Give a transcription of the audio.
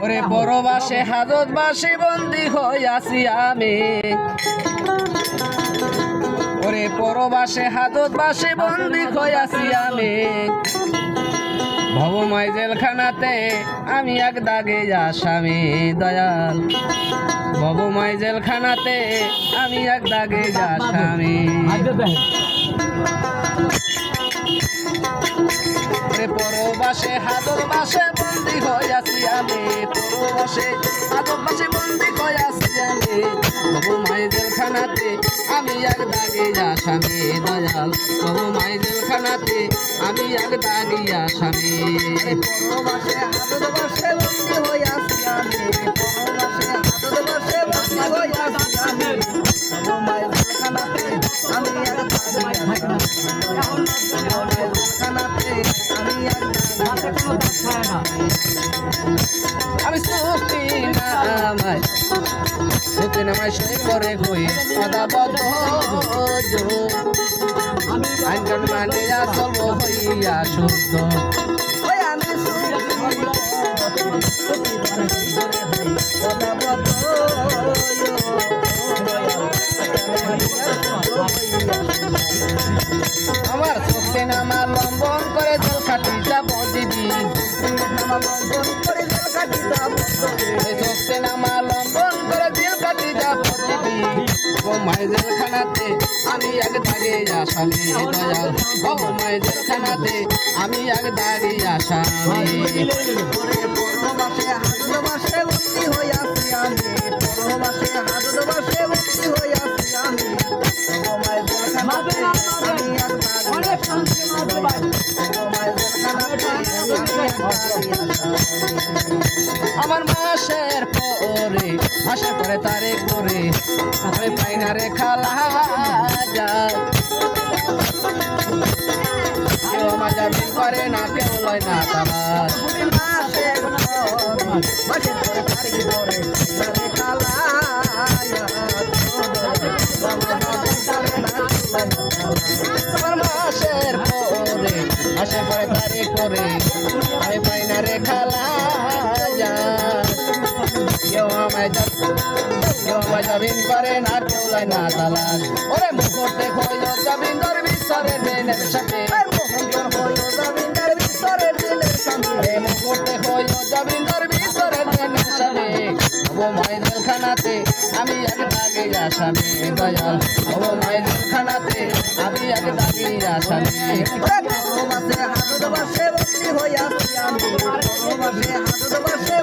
ওরে পরবাসে হাজত বাসে বন্দি হইয়াছি আমি, ওরে পরবাসে হাজত বাসে বন্দি হইয়াছি আমি। ভবময় জেলখানাতে আমি এক দাগে আসামি দয়াল, ভবময় জেলখানাতে আমি এক দাগে আসামি। পরবাসে হাজত বাসে বন্দি হইয়াছি আমি, পরবাসে হাজত বাসে বন্দি হইয়াছি আমি। ভবময় জেলখানাতে আমি এক দাগে আসামি দয়াল, ভবময় জেলখানাতে আমি এক দাগে আসামি। পরবাসে হাজত বাসে বন্দি হইয়াছি আমি, পরবাসে হাজত বাসে বন্দি হইয়াছি আমি। ভবময় জেলখানাতে আমি এক দাগে আমি চুক্তি নামায় সই করে হই সদাবদ্ধ, আইন কানুন মানিয়া চলব হইয়া শুদ্ধ। আমার চোখে নামা লম্বন করে জল খাটি যাব দিদি, চোখে নামা লম্বন করে জেল কাটি যাব দিদি। ভবময় জেলখানাতে আমি এক দাগে আসামি দয়াল, ভবময় জেলখানাতে আমি এক দাগে আসামি। পরবাসে হাজত বাসে বন্দি হইয়াছি আমি, পরবাসে হাজত বাসে বন্দি হইয়াছি আমি। ভবময় জেলখানাতে আমি এক দাগে আমার মাসের পরে তারে করে আমি পাই না রে খালা যায়, কেউ আমার জামিন করে না, কেউ লয় না তালাশ। আমার মাসের পরে তারে করে আমি পাই না রে খালা যায়, কেউ আমায় জামিন করে না, কেউ লয় না তালাশ। ওরে মুখতে হইল জমিন্দর বিশ্বরের দিনের সাথে, মুখতে হইল জমিন্দর বিশ্বরের দিনের সাথে। ভবময় জেলখানাতে আমি এক দাগে আসামি দয়াল, ভবময় জেলখানাতে আমি এক দাগে আসামি। পরবাসে হাজত বাসে বন্দি হইয়াছি আমি, পরবাসে হাজত বাসে